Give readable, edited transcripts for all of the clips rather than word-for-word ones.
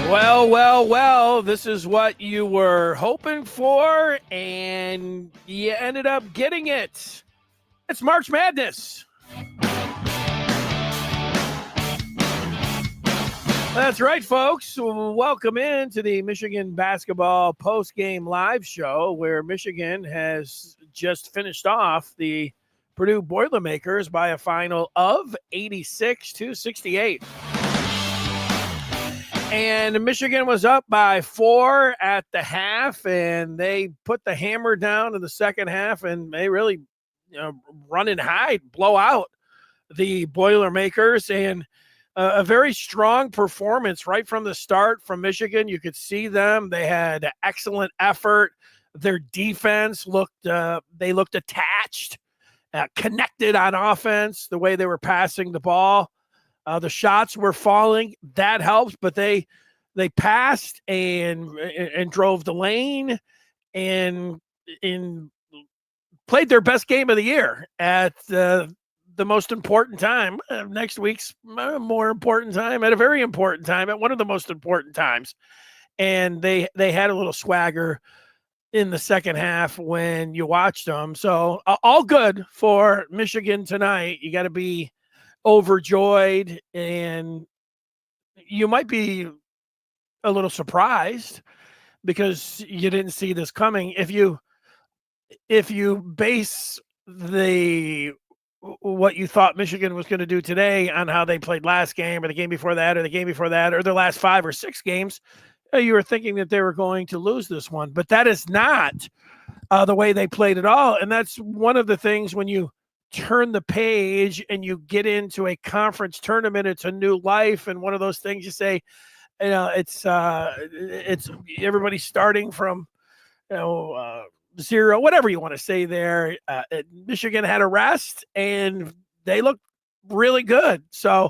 Well, this is what you were hoping for, and you ended up getting it. It's March Madness. That's right, folks. Welcome in to the Michigan Basketball Postgame Live Show, where Michigan has just finished off the Purdue Boilermakers by a final of 86-68. And Michigan was up by 4 at the half, and they put the hammer down in the second half, and they really run and hide, blow out the Boilermakers, and a very strong performance right from the start from Michigan. You could see them. They had excellent effort. Their defense looked attached, connected on offense, the way they were passing the ball. The shots were falling. That helps, but they passed and drove the lane and played their best game of the year at the most important time. Next week's more important time, at a very important time, at one of the most important times. And they had a little swagger in the second half when you watched them. So all good for Michigan tonight. You got to be overjoyed, and you might be a little surprised because you didn't see this coming. If you base what you thought Michigan was going to do today on how they played last game or the game before that or the game before that or their last 5 or 6 games, you were thinking that they were going to lose this one. But that is not the way they played at all. And that's one of the things when you turn the page and you get into a conference tournament, it's a new life. And one of those things you say, it's everybody starting from, zero, whatever you want to say there. Michigan had a rest and they looked really good. So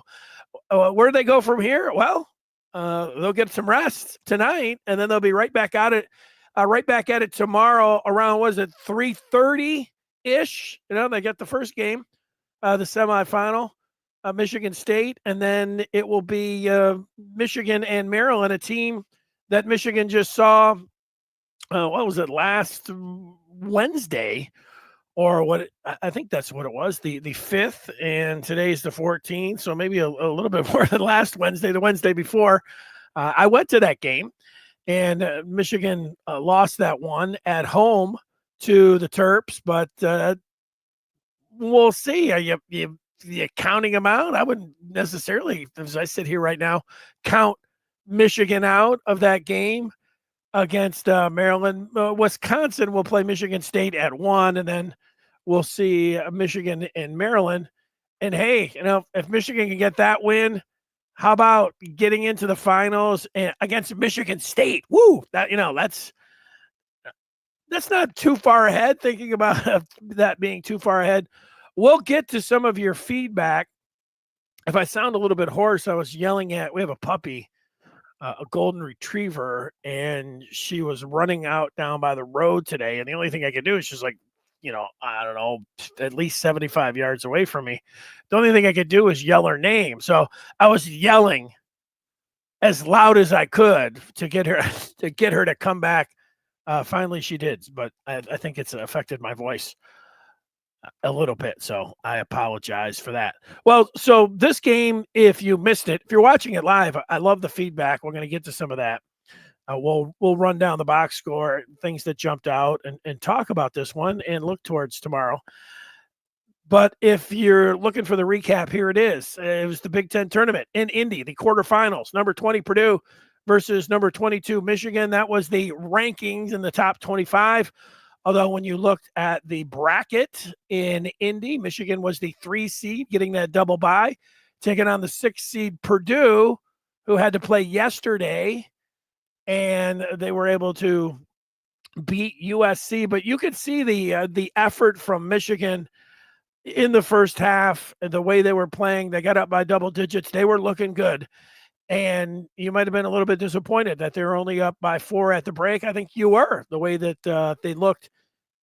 where do they go from here? Well, they'll get some rest tonight, and then they'll be right back at it tomorrow around, was it 3:30 ish? They get the first game, the semifinal, Michigan State, and then it will be Michigan and Maryland, a team that Michigan just saw. What was it, last Wednesday, or what? I think that's what it was, the 5th, and today's the 14th, so maybe a little bit more than last Wednesday, the Wednesday before. I went to that game, and Michigan lost that one at home to the Terps, but we'll see. Are you counting them out? I wouldn't necessarily, as I sit here right now, count Michigan out of that game against Maryland. Wisconsin will play Michigan State at 1, and then we'll see Michigan and Maryland. And hey, if Michigan can get that win, how about getting into the finals against Michigan State? Woo! That's not too far ahead, thinking about that being too far ahead. We'll get to some of your feedback. If I sound a little bit hoarse, I was yelling we have a puppy, a golden retriever, and she was running out down by the road today. And the only thing I could do is she's like, I don't know, at least 75 yards away from me. The only thing I could do is yell her name. So I was yelling as loud as I could to get her to come back. Finally she did, but I think it's affected my voice a little bit, so I apologize for that. Well, so this game, if you missed it, if you're watching it live, I love the feedback. We're going to get to some of that. We'll run down the box score, things that jumped out, and talk about this one and look towards tomorrow. But if you're looking for the recap, here it is. It was the Big Ten tournament in Indy, the quarterfinals. Number 20 Purdue versus number 22 Michigan. That was the rankings in the top 25. Although when you looked at the bracket in Indy, Michigan was the 3 seed, getting that double bye, taking on the 6 seed Purdue, who had to play yesterday, and they were able to beat USC. But you could see the effort from Michigan in the first half, the way they were playing. They got up by double digits. They were looking good. And you might have been a little bit disappointed that they were only up by 4 at the break. I think you were, the way that they looked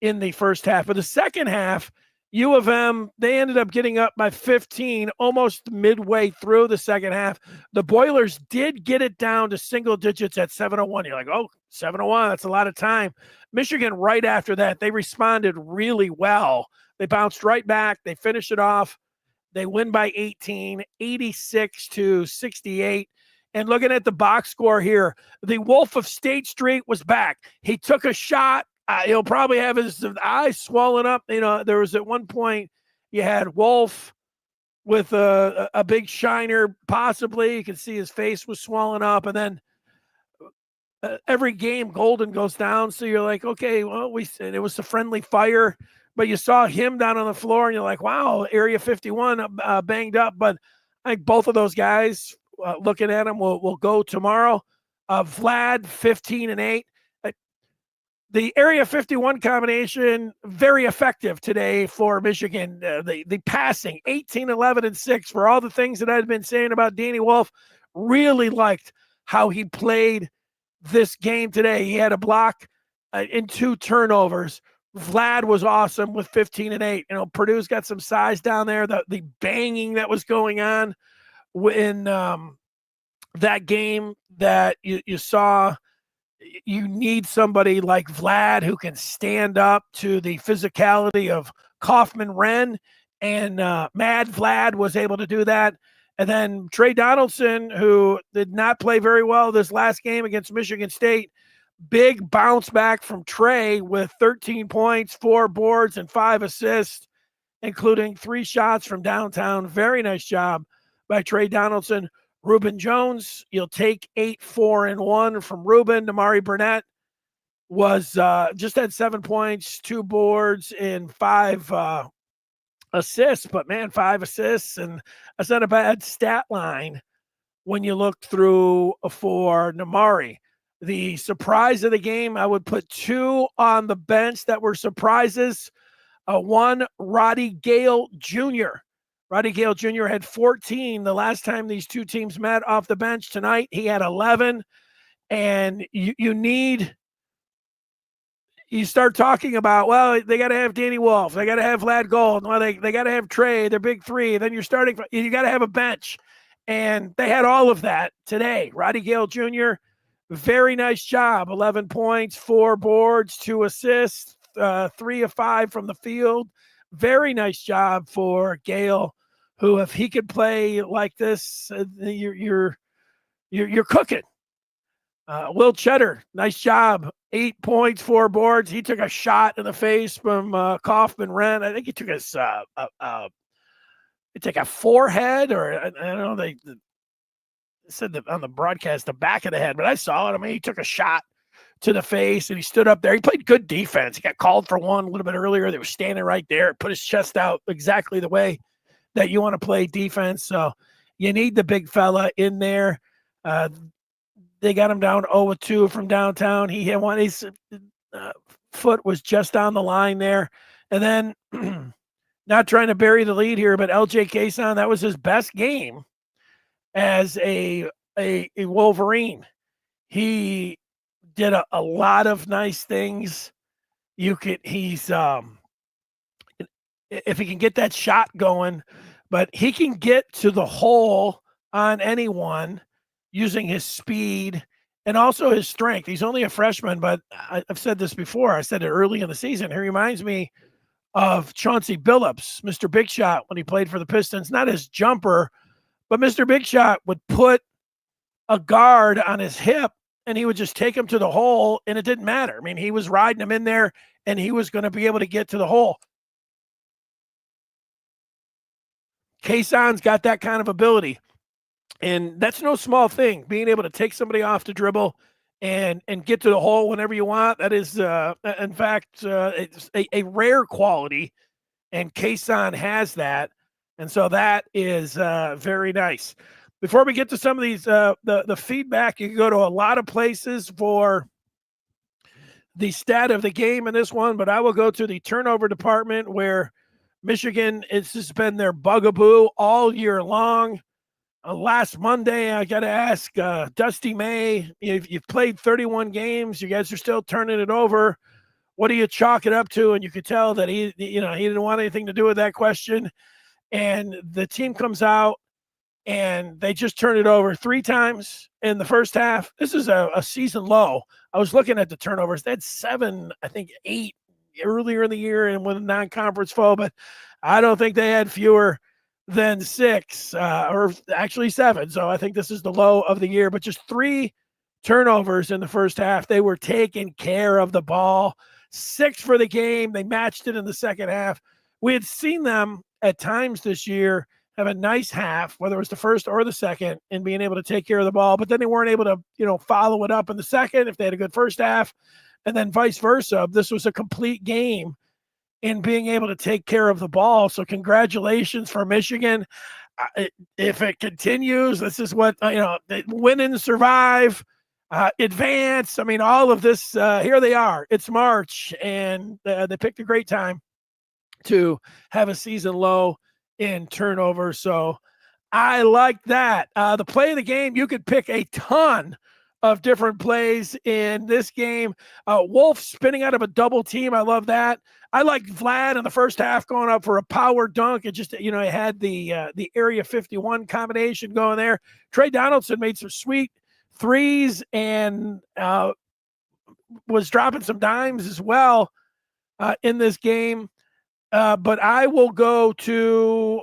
in the first half. But the second half, U of M, they ended up getting up by 15 almost midway through the second half. The Boilers did get it down to single digits at 7:01. You're like, oh, 7:01, that's a lot of time. Michigan, right after that, they responded really well. They bounced right back. They finished it off. They win by 18, 86-68. And looking at the box score here, the Wolf of State Street was back. He took a shot. He'll probably have his eyes swollen up. There was at one point you had Wolf with a big shiner, possibly. You can see his face was swollen up. And then every game, Golden goes down. So you're like, okay, well, it was a friendly fire. But you saw him down on the floor, and you're like, wow, Area 51 banged up. But I think both of those guys, looking at them, will go tomorrow. Vlad, 15-8. The Area 51 combination, very effective today for Michigan. The passing, 18, 11, and 6, for all the things that I've been saying about Danny Wolf. Really liked how he played this game today. He had a block and 2 turnovers. Vlad was awesome with 15-8. Purdue's got some size down there. The banging that was going on in that game that you saw, you need somebody like Vlad who can stand up to the physicality of Kaufman-Renn, and Mad Vlad was able to do that. And then Trey Donaldson, who did not play very well this last game against Michigan State, big bounce back from Trey with 13 points, 4 boards, and 5 assists, including 3 shots from downtown. Very nice job by Trey Donaldson. Reuben Jones, you'll take 8, 4, and 1 from Reuben. Damari Burnett was just had 7 points, 2 boards, and 5 assists. But, man, 5 assists, and that's not a bad stat line when you look through for Damari. The surprise of the game, I would put 2 on the bench that were surprises. One, Roddy Gale Jr. Roddy Gale Jr. had 14 the last time these two teams met off the bench. Tonight, he had 11. And you start talking about, well, they got to have Danny Wolf. They got to have Vlad Gold. Well, they got to have Trey, their big 3. Then you got to have a bench. And they had all of that today. Roddy Gale Jr., very nice job. 11 points, 4 boards, 2 assists, 3 of 5 from the field. Very nice job for Gale, who, if he could play like this, you're cooking. Will Cheddar, nice job. 8 points, 4 boards. He took a shot in the face from Kaufman-Renn. I think he took his a forehead, or I don't know. They said that on the broadcast, the back of the head, but I saw it. I mean, he took a shot to the face, and he stood up there. He played good defense. He got called for one a little bit earlier. They were standing right there, put his chest out exactly the way that you want to play defense. So you need the big fella in there. They got him down 0-2 from downtown. He hit one. His foot was just on the line there. And then, not trying to bury the lead here, but LJ Cason, that was his best game as a Wolverine. He did a lot of nice things. He's if he can get that shot going, but he can get to the hole on anyone using his speed and also his strength. He's only a freshman, but I've said this before. I said it early in the season. He reminds me of Chauncey Billups, Mr. Big Shot, when he played for the Pistons. Not his jumper, but Mr. Big Shot would put a guard on his hip and he would just take him to the hole, and it didn't matter. I mean, he was riding him in there, and he was going to be able to get to the hole. Kason's got that kind of ability, and that's no small thing. Being able to take somebody off the dribble and get to the hole whenever you want, that is, in fact, it's a rare quality, and Kason has that, and so that is very nice. Before we get to some of these, the feedback, you can go to a lot of places for the stat of the game in this one, but I will go to the turnover department, where Michigan, it's just been their bugaboo all year long. Last Monday, I got to ask Dusty May, if you've played 31 games, you guys are still turning it over. what do you chalk it up to? And you could tell that he didn't want anything to do with that question. And the team comes out and they just turned it over 3 times in the first half. This is a season low. I was looking at the turnovers. They had 7, I think 8 earlier in the year and with a non-conference foe, but I don't think they had fewer than 6 or actually 7. So I think this is the low of the year, but just 3 turnovers in the first half. They were taking care of the ball. 6 for the game. They matched it in the second half. We had seen them at times this year have a nice half, whether it was the first or the second, and being able to take care of the ball, but then they weren't able to, follow it up in the second if they had a good first half, and then vice versa. This was a complete game in being able to take care of the ball. So congratulations for Michigan. If it continues, this is what, win and survive, advance. I mean, all of this, here they are. It's March, and they picked a great time to have a season low in turnover. So I like that. The play of the game, you could pick a ton of different plays in this game. Wolf spinning out of a double team. I love that. I like Vlad in the first half going up for a power dunk. It just, it had the Area 51 combination going there. Trey Donaldson made some sweet threes and was dropping some dimes as well in this game. But I will go to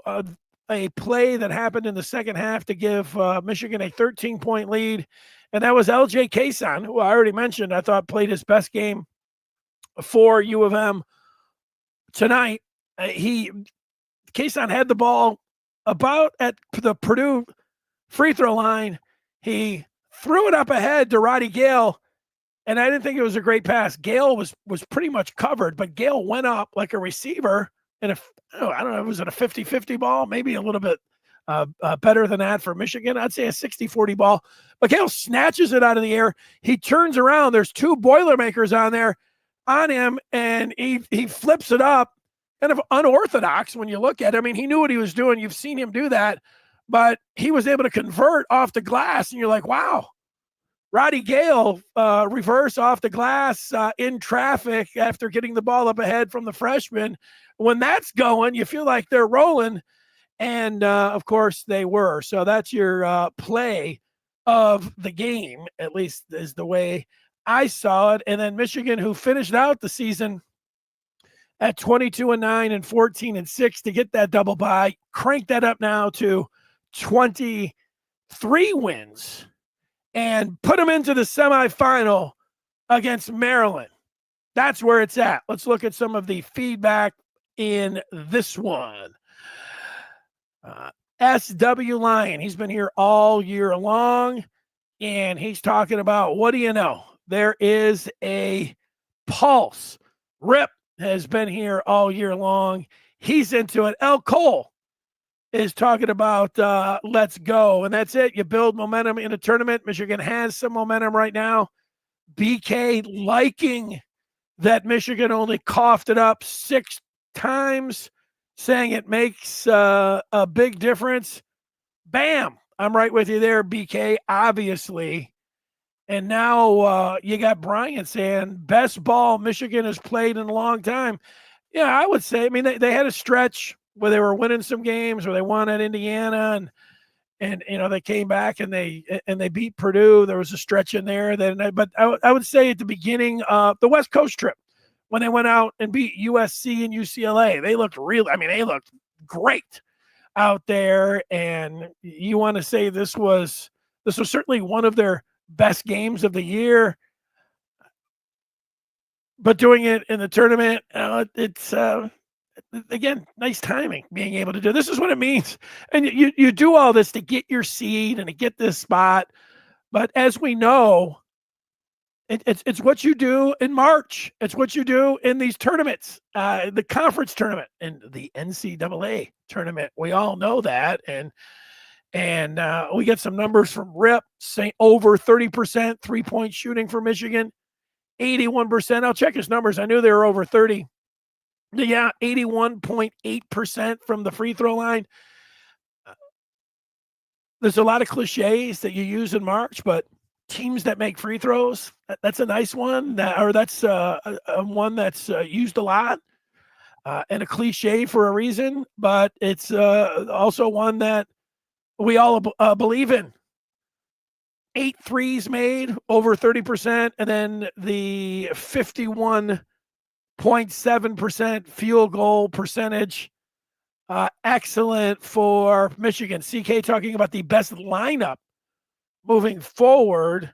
a play that happened in the second half to give Michigan a 13-point lead, and that was LJ Kason, who I already mentioned, I thought played his best game for U of M tonight. Kason had the ball about at the Purdue free throw line. He threw it up ahead to Roddy Gale, and I didn't think it was a great pass. Gale was pretty much covered, but Gale went up like a receiver. And I don't know, was it a 50-50 ball? Maybe a little bit better than that for Michigan. I'd say a 60-40 ball. But Gale snatches it out of the air. He turns around. There's 2 Boilermakers on him, and he flips it up. Kind of unorthodox when you look at it. I mean, he knew what he was doing. You've seen him do that. But he was able to convert off the glass, and you're like, wow. Roddy Gale reverse off the glass in traffic after getting the ball up ahead from the freshman. When that's going, you feel like they're rolling. And, of course, they were. So that's your play of the game, at least is the way I saw it. And then Michigan, who finished out the season at 22-9 and 14-6 to get that double bye, crank that up now to 23 wins. And put them into the semifinal against Maryland. That's where it's at. Let's look at some of the feedback in this one. SW Lyon, he's been here all year long, and he's talking about, what do you know? There is a pulse. Rip has been here all year long. He's into it. El Cole is talking about let's go. And that's it. You build momentum in a tournament. Michigan has some momentum right now. BK liking that Michigan only coughed it up 6 times, saying it makes a big difference. Bam. I'm right with you there, BK, obviously. And now you got Brian saying best ball Michigan has played in a long time. Yeah, I would say, I mean, they had a stretch where they were winning some games, where they won at Indiana, and they came back and they beat Purdue. There was a stretch in there. But I would say at the beginning of the West Coast trip, when they went out and beat USC and UCLA, they looked they looked great out there. And you want to say this was certainly one of their best games of the year. But doing it in the tournament, it's again, nice timing, being able to do this is what it means. And you do all this to get your seed and to get this spot. But as we know, it's what you do in March. It's what you do in these tournaments, the conference tournament and the NCAA tournament. We all know that. And we get some numbers from Rip saying over 30% 3-point shooting for Michigan, 81%. I'll check his numbers. I knew they were over 30. Yeah, 81.8% from the free throw line. There's a lot of cliches that you use in March, but teams that make free throws. That's a nice one. That's one that's used a lot and a cliche for a reason, but it's also one that we all believe in. 8 threes made, over 30%, and then the 51.7% field goal percentage. Excellent for Michigan. CK talking about the best lineup moving forward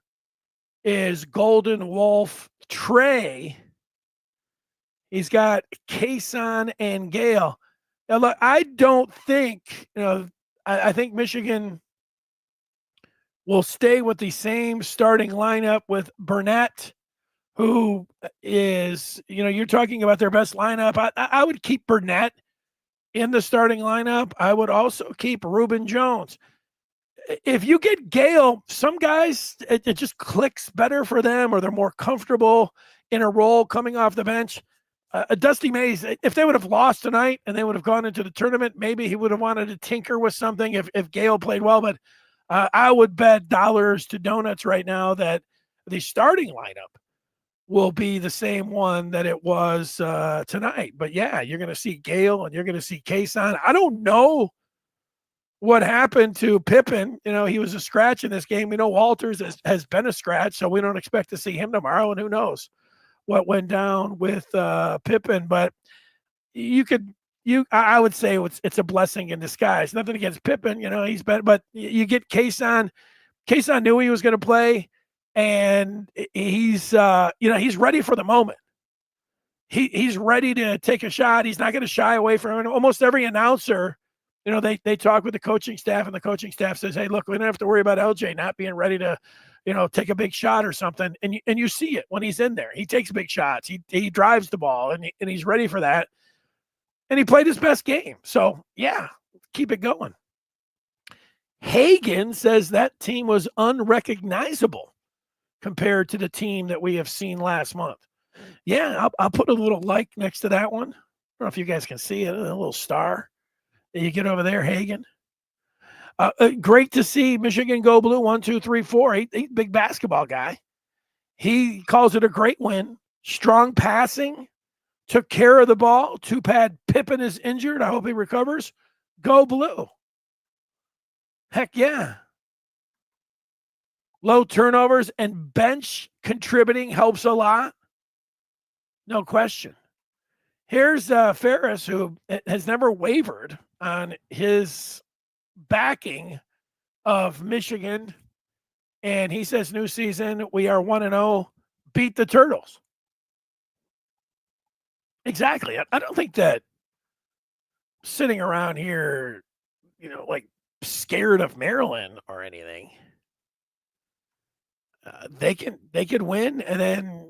is Golden Wolf Trey. He's got Kason and Gale. Now, look, I don't think, I think Michigan will stay with the same starting lineup with Burnett, who is, you're talking about their best lineup. I would keep Burnett in the starting lineup. I would also keep Reuben Jones. If you get Gale, some guys, it just clicks better for them, or they're more comfortable in a role coming off the bench. Dusty Mays, if they would have lost tonight and they would have gone into the tournament, maybe he would have wanted to tinker with something if Gale played well. But I would bet dollars to donuts right now that the starting lineup will be the same one that it was tonight. But yeah, you're going to see Gale and you're going to see Kason. I don't know what happened to Pippen. He was a scratch in this game. Walters has been a scratch, so we don't expect to see him tomorrow. And who knows what went down with Pippen. But I would say it's a blessing in disguise. Nothing against Pippen, he's been, but you get Kason. Kason knew he was going to play, and he's he's ready for the moment. He's ready to take a shot. He's not going to shy away from it. Almost every announcer, they talk with the coaching staff, and the coaching staff says, "Hey, look, we don't have to worry about LJ not being ready to, take a big shot or something." And you see it when he's in there. He takes big shots. He drives the ball, and he's ready for that. And he played his best game. So yeah, keep it going. Hagen says that team was unrecognizable compared to the team that we have seen last month. Yeah, I'll put a little like next to that one. I don't know if you guys can see it, a little star that you get over there, Hagen. Great to see Michigan go blue. 1, 2, 3, 4. He's a big basketball guy. He calls it a great win. Strong passing. Took care of the ball. Two-pad Pippen is injured. I hope he recovers. Go blue. Heck yeah. Low turnovers and bench contributing helps a lot. No question. Here's Ferris, who has never wavered on his backing of Michigan. And he says, new season, we are 1-0, beat the Turtles. Exactly. I don't think that sitting around here, like scared of Maryland or anything. They could win, and then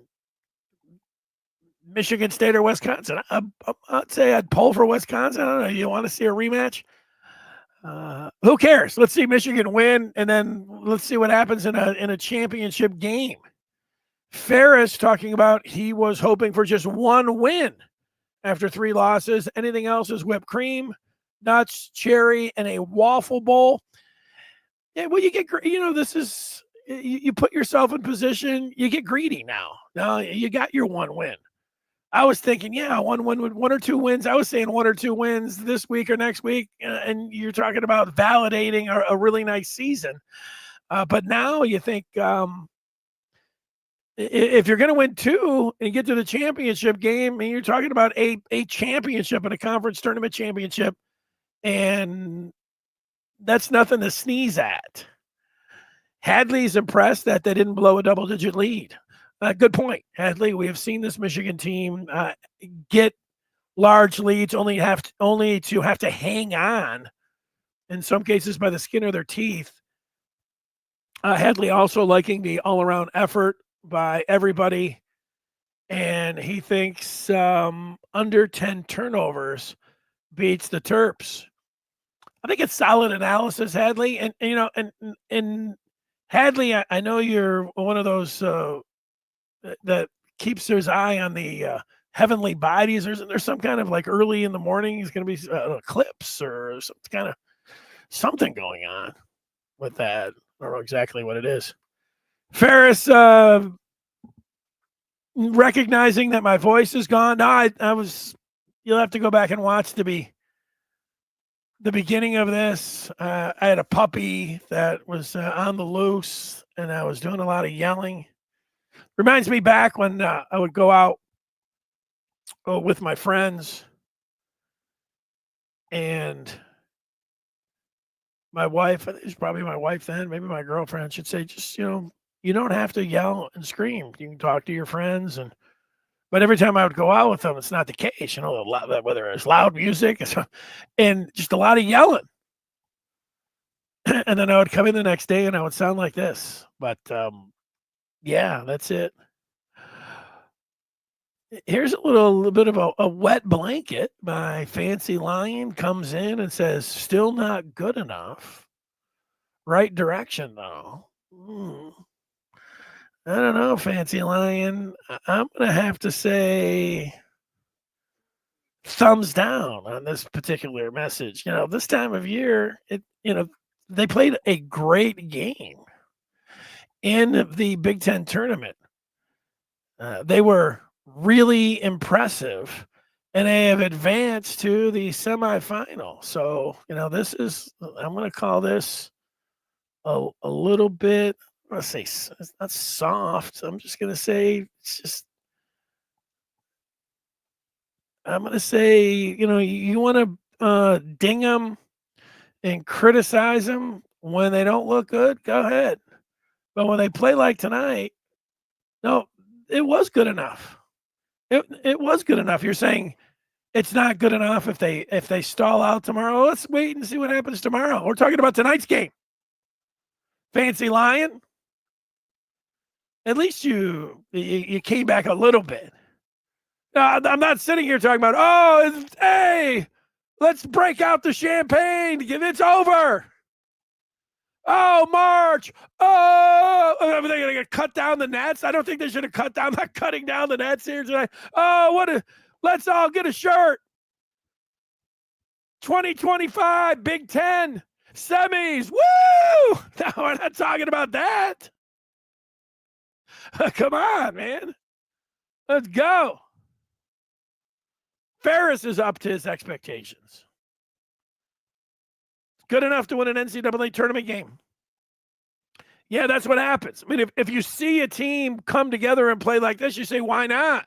Michigan State or Wisconsin. I'd say I'd pull for Wisconsin. I don't know. You want to see a rematch? Who cares? Let's see Michigan win, and then let's see what happens in a championship game. Ferris talking about he was hoping for just one win after 3 losses. Anything else is whipped cream, nuts, cherry, and a waffle bowl. Yeah, well, you get, this is, you put yourself in position, you get greedy now. Now you got your one win. I was thinking, yeah, one or two wins. I was saying 1 or 2 wins this week or next week, and you're talking about validating a really nice season. But now you think if you're going to win 2 and get to the championship game, and you're talking about a championship and a conference tournament championship, and that's nothing to sneeze at. Hadley's impressed that they didn't blow a double-digit lead. Good point, Hadley. We have seen this Michigan team get large leads, only to have to hang on, in some cases by the skin of their teeth. Hadley also liking the all-around effort by everybody, and he thinks under 10 turnovers beats the Terps. I think it's solid analysis, Hadley, and Hadley, I know you're one of those that keeps his eye on the heavenly bodies. There's some kind of like early in the morning, he's going to be an eclipse or some kind of something going on with that. I don't know exactly what it is. Ferris, recognizing that my voice is gone. No, I was. You'll have to go back and watch the beginning of this. I had a puppy that was on the loose, and I was doing a lot of yelling. Reminds me back when I would go out with my friends, and my wife, it was probably my wife then, maybe my girlfriend, should say, just, you don't have to yell and scream. You can talk to your friends. But every time I would go out with them, it's not the case, whether it's loud music and just a lot of yelling. And then I would come in the next day and I would sound like this. But yeah, that's it. Here's a little bit of a wet blanket. My fancy lion comes in and says, still not good enough. Right direction, though. I don't know, fancy lion. I'm going to have to say thumbs down on this particular message. This time of year, they played a great game in the Big Ten tournament. They were really impressive, and they have advanced to the semifinal. So, I'm going to call this a little bit, I'm going to say it's not soft. I'm just going to say I'm going to say, you want to ding them and criticize them when they don't look good, go ahead. But when they play like tonight, no, it was good enough. It was good enough. You're saying it's not good enough if they stall out tomorrow. Let's wait and see what happens tomorrow. We're talking about tonight's game. Fancy Lion, at least you came back a little bit. I'm not sitting here talking about, hey, let's break out the champagne. It's over. Oh, March. Oh, are they going to cut down the nets? I don't think they should have cut down. Not cutting down the nets here tonight. Oh, let's all get a shirt. 2025 Big Ten semis. Woo! No, we're not talking about that. Come on, man. Let's go. Ferris is up to his expectations. Good enough to win an NCAA tournament game. Yeah, that's what happens. I mean, if you see a team come together and play like this, you say, why not?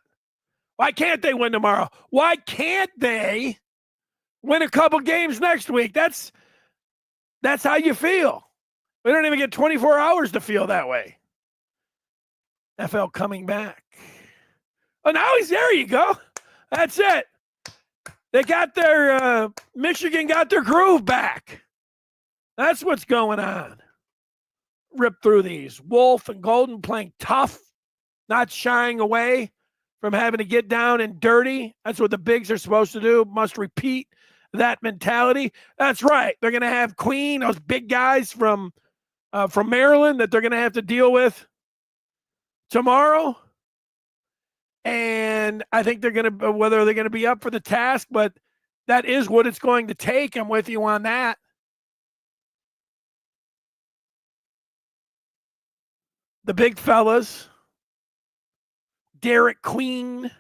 Why can't they win tomorrow? Why can't they win a couple games next week? That's how you feel. We don't even get 24 hours to feel that way. FL coming back. Oh, now there you go. That's it. They got their, Michigan got their groove back. That's what's going on. Rip through these. Wolf and Golden playing tough, not shying away from having to get down and dirty. That's what the bigs are supposed to do. Must repeat that mentality. That's right. They're going to have Queen, those big guys from Maryland that they're going to have to deal with tomorrow. And I think whether they're going to be up for the task, but that is what it's going to take. I'm with you on that. The big fellas, Derek Queen,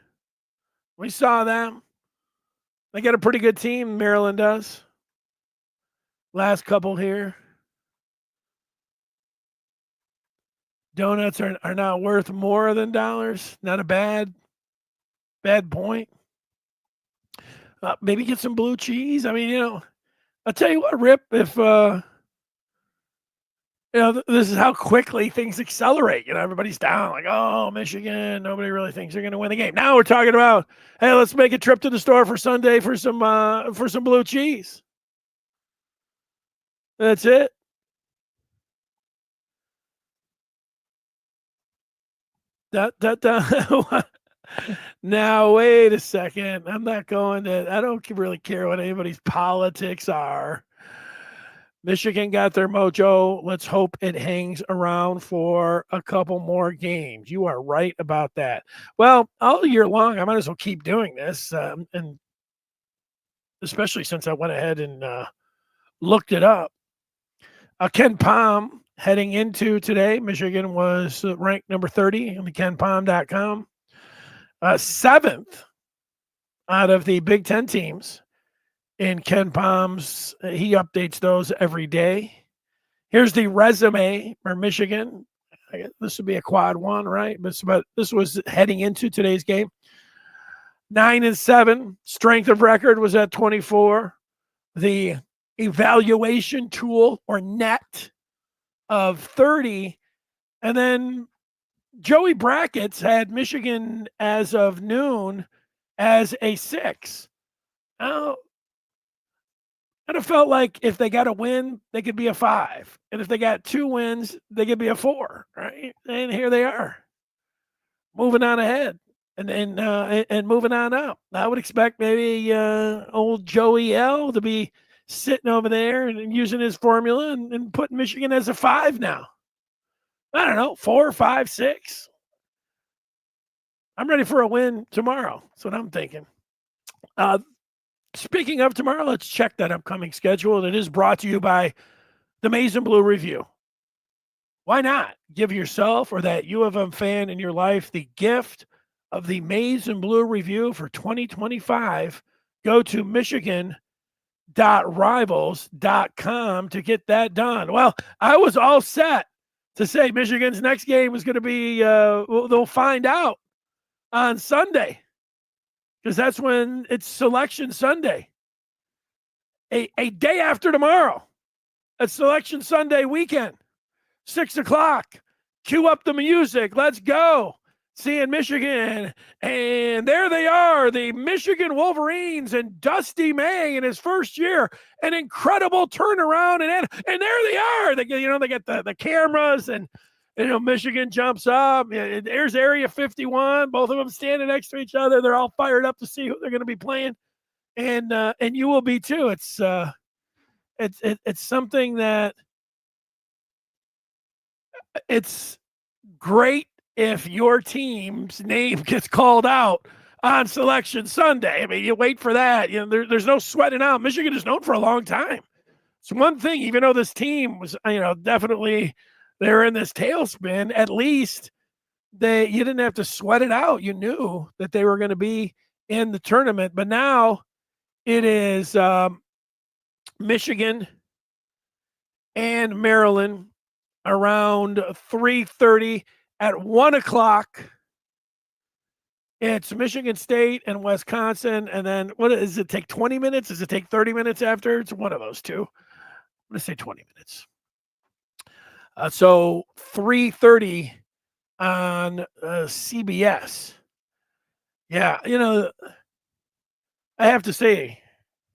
we saw them. They got a pretty good team, Maryland does. Last couple here. Donuts are not worth more than dollars. Not a bad point. Maybe get some blue cheese. I mean, I'll tell you what, Rip, if this is how quickly things accelerate. Everybody's down like, oh, Michigan. Nobody really thinks they're going to win the game. Now we're talking about, hey, let's make a trip to the store for Sunday for some blue cheese. That's it. Now, wait a second. I'm not going to, I don't really care what anybody's politics are. Michigan got their mojo. Let's hope it hangs around for a couple more games. You are right about that. Well, all year long, I might as well keep doing this. And especially since I went ahead and looked it up. KenPom heading into today, Michigan was ranked number 30 on the KenPom.com. Seventh out of the Big Ten teams in KenPom's. He updates those every day. Here's the resume for Michigan. I guess this would be a quad one, right? But this was heading into today's game. 9-7. Strength of record was at 24. The evaluation tool or net of 30. And then Joey Brackets had Michigan as of noon as a 6. Now, I'd have felt like if they got a win, they could be a 5. And if they got 2 wins, they could be a 4, right? And here they are, moving on ahead and moving on up. I would expect maybe old Joey L to be sitting over there and using his formula and putting Michigan as a 5 now. I don't know, 4, 5, 6. I'm ready for a win tomorrow. That's what I'm thinking. Speaking of tomorrow, let's check that upcoming schedule. It is brought to you by the Maize and Blue Review. Why not give yourself or that U of M fan in your life the gift of the Maize and Blue Review for 2025? Go to michigan.rivals.com to get that done. Well, I was all set to say Michigan's next game was going to be, they'll find out on Sunday, because that's when it's Selection Sunday. A day after tomorrow, a Selection Sunday weekend, 6 o'clock. Cue up the music. Let's go. Seeing Michigan. And there they are, the Michigan Wolverines and Dusty May in his first year. An incredible turnaround. And there they are. They get the cameras, and Michigan jumps up. There's Area 51. Both of them standing next to each other. They're all fired up to see who they're going to be playing, and you will be too. It's something that it's great if your team's name gets called out on Selection Sunday. I mean, you wait for that. There's no sweating out. Michigan is known for a long time. It's one thing, even though this team was, definitely. They're in this tailspin. At least you didn't have to sweat it out. You knew that they were going to be in the tournament. But now it is Michigan and Maryland around 3:30. At 1 o'clock, it's Michigan State and Wisconsin. And then what does it take? 20 minutes? Does it take 30 minutes after? It's one of those two. I'm going to say 20 minutes. So 3:30 on CBS. Yeah, I have to say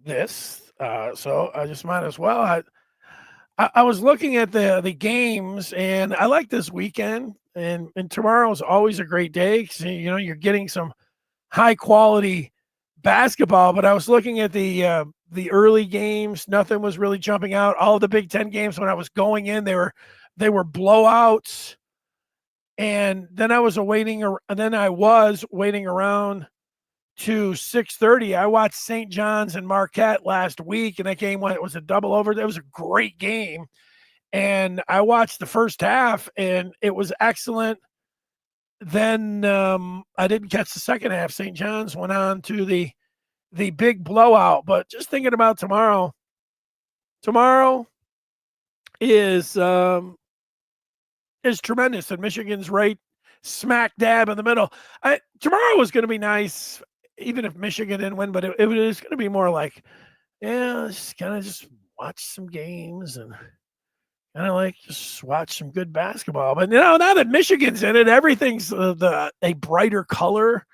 this, so I just might as well. I was looking at the games, and I like this weekend, and tomorrow is always a great day because you're getting some high quality basketball. But I was looking at the early games. Nothing was really jumping out. All of the Big Ten games when I was going in, they were blowouts. And then I was waiting around to 6:30. I watched St. John's and Marquette last week, and that game was a double over. It was a great game. And I watched the first half, and it was excellent. Then I didn't catch the second half. St. John's went on to the big blowout. But just thinking about tomorrow is tremendous, and Michigan's right smack dab in the middle. Tomorrow was going to be nice, even if Michigan didn't win, but it was going to be more like, just kind of just watch some games and kind of like just watch some good basketball. But now that Michigan's in it, everything's a brighter color.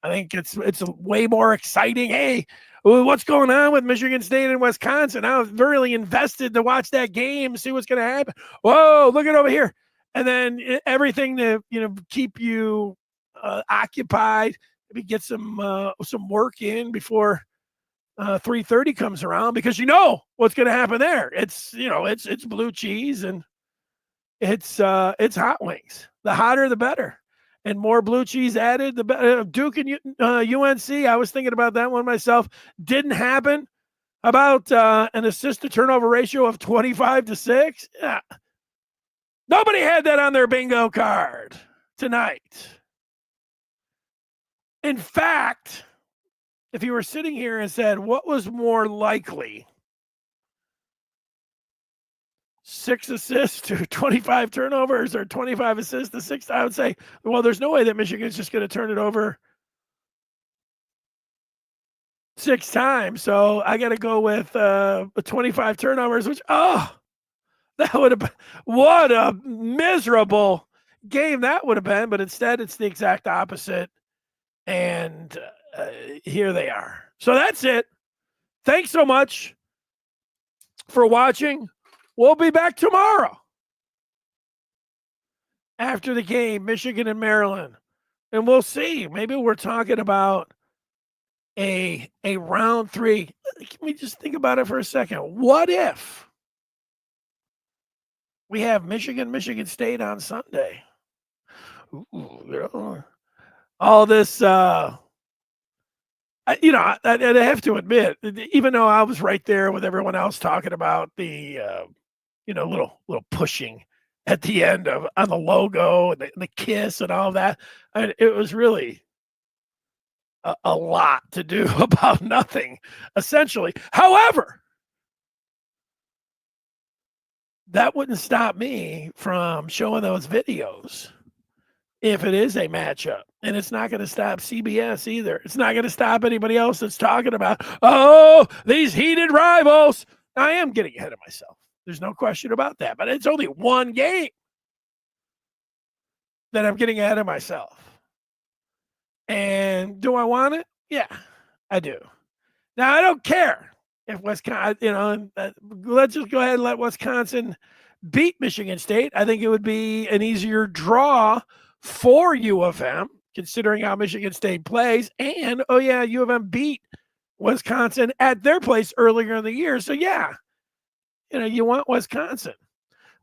I think it's way more exciting. Hey, what's going on with Michigan State and Wisconsin? I was really invested to watch that game, see what's going to happen. Whoa, look at over here. And then everything to keep you occupied, maybe get some work in before 3:30 comes around, because what's going to happen there. It's it's blue cheese and it's hot wings. The hotter the better, and more blue cheese added the better. Duke and UNC. I was thinking about that one myself. Didn't happen. About an assist to turnover ratio of 25-6. Yeah. Nobody had that on their bingo card tonight. In fact, if you were sitting here and said, what was more likely? 6 assists to 25 turnovers or 25 assists to 6, I would say, well, there's no way that Michigan's just going to turn it over 6 times. So I got to go with 25 turnovers, which, that would have been, what a miserable game that would have been. But instead, it's the exact opposite. And here they are. So that's it. Thanks so much for watching. We'll be back tomorrow after the game, Michigan and Maryland. And we'll see. Maybe we're talking about a round 3. Can we just think about it for a second? What if we have Michigan State on Sunday? Ooh, all this, I have to admit, even though I was right there with everyone else talking about the, little pushing at the end on the logo and the kiss and all of that, it was really a lot to do about nothing, essentially. However, that wouldn't stop me from showing those videos if it is a matchup. And it's not going to stop CBS either. It's not going to stop anybody else that's talking about, these heated rivals. I am getting ahead of myself. There's no question about that. But it's only one game that I'm getting ahead of myself. And do I want it? Yeah, I do. Now, I don't care if Wisconsin, let's just go ahead and let Wisconsin beat Michigan State. I think it would be an easier draw for U of M, considering how Michigan State plays. And, U of M beat Wisconsin at their place earlier in the year. So, yeah, you want Wisconsin.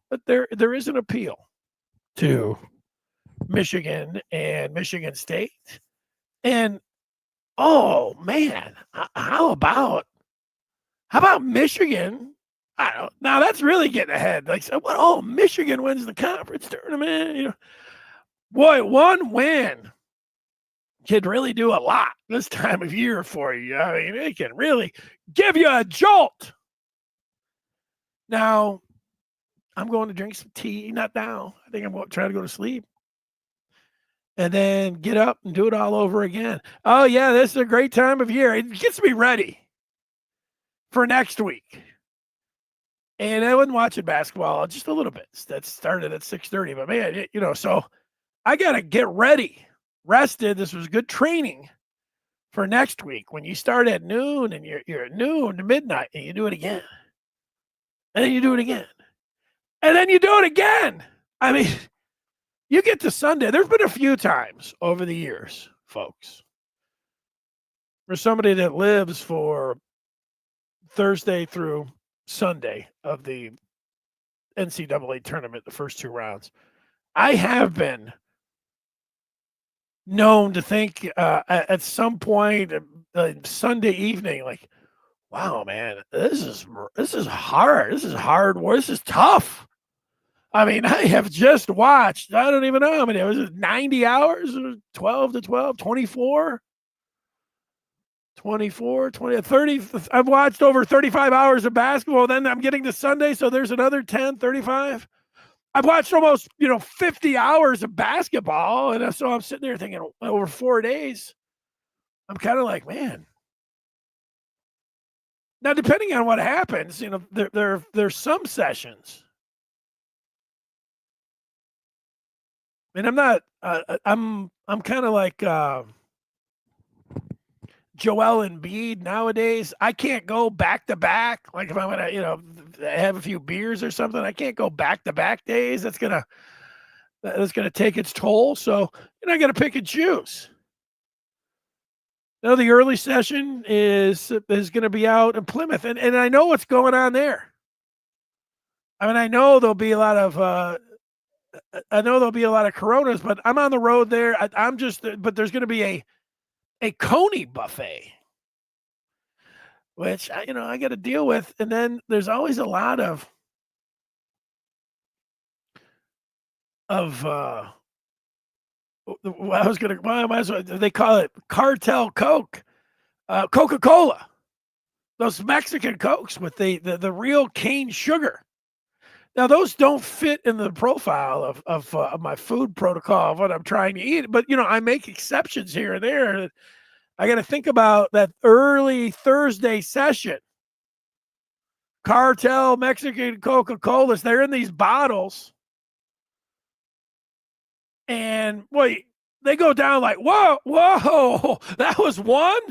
But there is an appeal to Michigan and Michigan State. And, oh, man, how about Michigan? I don't. Now that's really getting ahead. Like, Michigan wins the conference tournament. Boy, one win can really do a lot this time of year for you. I mean, it can really give you a jolt. Now, I'm going to drink some tea. Not now. I think I'm going to try to go to sleep. And then get up and do it all over again. Oh, yeah, this is a great time of year. It gets me ready for next week. And I wasn't watching basketball just a little bit. That started at 6:30. But, man, so I got to get ready, rested. This was good training for next week. When you start at noon and you're at noon to midnight and you do it again. And then you do it again. And then you do it again. I mean, you get to Sunday. There's been a few times over the years, folks, for somebody that lives for Thursday through Sunday of the NCAA tournament, the first 2 rounds. I have been known to think at some point Sunday evening, like, wow, man, this is hard. This is hard work. This is tough. I mean, I have just watched, I don't even know how many, was it 90 hours, 12 to 12, 24? 24, 20, 30. I've watched over 35 hours of basketball. Then I'm getting to Sunday, so there's another 10, 35. I've watched almost, 50 hours of basketball. And so I'm sitting there thinking over 4 days, I'm kind of like, man. Now, depending on what happens, there's some sessions. And I'm not, I'm kind of like, Joel Embiid nowadays. I can't go back to back. Like if I'm gonna, have a few beers or something, I can't go back to back days. That's gonna take its toll. So I got to pick and choose. The early session is going to be out in Plymouth, and I know what's going on there. I mean, I know there'll be a lot of Coronas, but I'm on the road there. But there's going to be a Coney buffet, which I got to deal with. And then there's always a lot of of I was gonna. Why am I? They call it cartel Coke, Coca-Cola. Those Mexican Cokes with the real cane sugar. Now those don't fit in the profile of my food protocol of what I'm trying to eat, but I make exceptions here and there. I got to think about that early Thursday session. Cartel Mexican Coca-Colas, they're in these bottles. And boy, they go down like, whoa, that was one.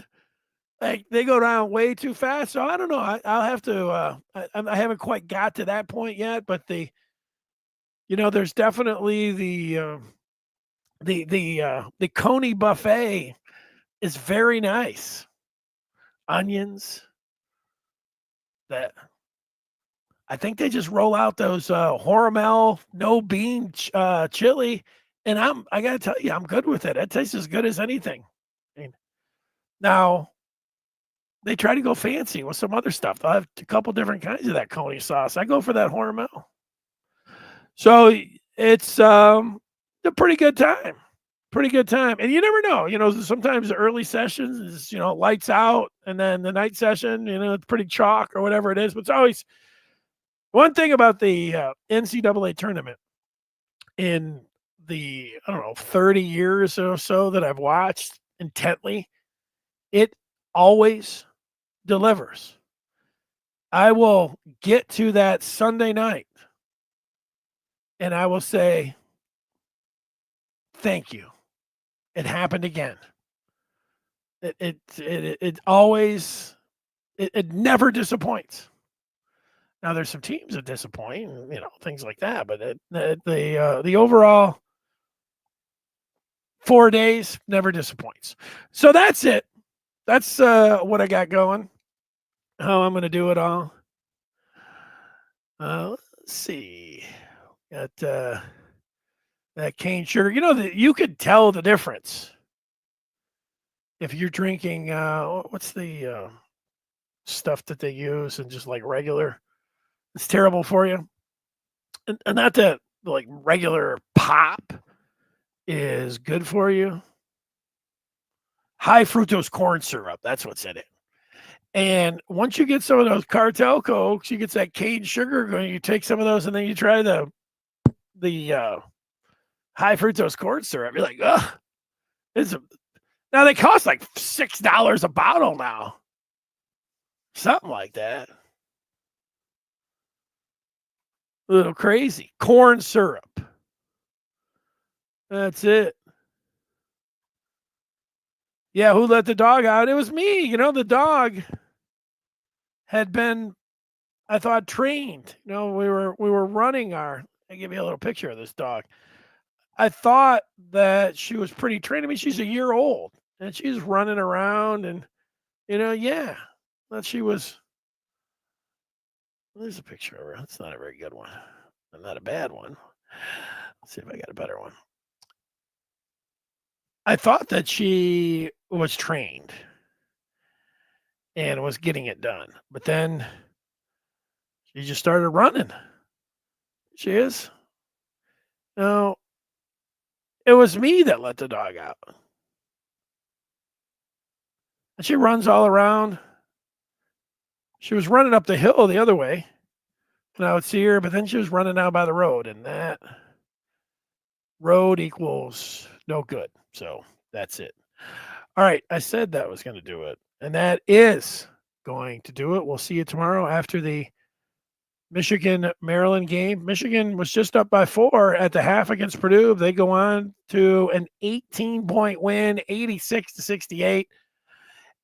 Like they go down way too fast. So I don't know. I'll have to. I haven't quite got to that point yet, but there's definitely the Coney buffet is very nice. Onions. That I think they just roll out those Hormel no bean chili, and I gotta tell you, I'm good with it. It tastes as good as anything. I mean, now they try to go fancy with some other stuff. They'll have a couple different kinds of that Coney sauce. I go for that Hormel. So it's a pretty good time. Pretty good time. And you never know. Sometimes the early sessions is, lights out, and then the night session, it's pretty chalk or whatever it is. But it's always one thing about the NCAA tournament in the, I don't know, 30 years or so that I've watched intently, it always delivers. I will get to that Sunday night and I will say, thank you. It happened again. It always, it never disappoints. Now there's some teams that disappoint, things like that, but the overall 4 days never disappoints. So that's it. That's what I got going. How I'm going to do it all. Let's see. Got that cane sugar. You could tell the difference if you're drinking. What's the stuff that they use and just like regular? It's terrible for you. And not that like regular pop is good for you. High fructose corn syrup. That's what's in it. And once you get some of those cartel Cokes, you get that cane sugar going. You take some of those and then you try the high fructose corn syrup. You're like, ugh. Now they cost like $6 a bottle now. Something like that. A little crazy. Corn syrup. That's it. Yeah, who let the dog out? It was me. The dog had been, I thought, trained. We were running I give you a little picture of this dog. I thought that she was pretty trained. I mean, she's a year old and she's running around and, yeah, that she was. There's a picture of her. That's not a very good one. Not a bad one. Let's see if I got a better one. I thought that she was trained and was getting it done, but then she just started running. She is. No, it was me that let the dog out. And she runs all around. She was running up the hill the other way, and I would see her, but then she was running out by the road, and that road equals no good. So that's it. All right. I said that was going to do it, and that is going to do it. We'll see you tomorrow after the Michigan-Maryland game. Michigan was just up by 4 at the half against Purdue. They go on to an 18-point win, 86-68,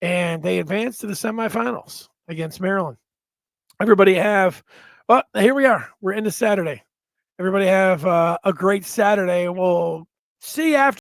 and they advance to the semifinals against Maryland. Everybody here we are. We're into Saturday. Everybody have a great Saturday, and we'll see you after.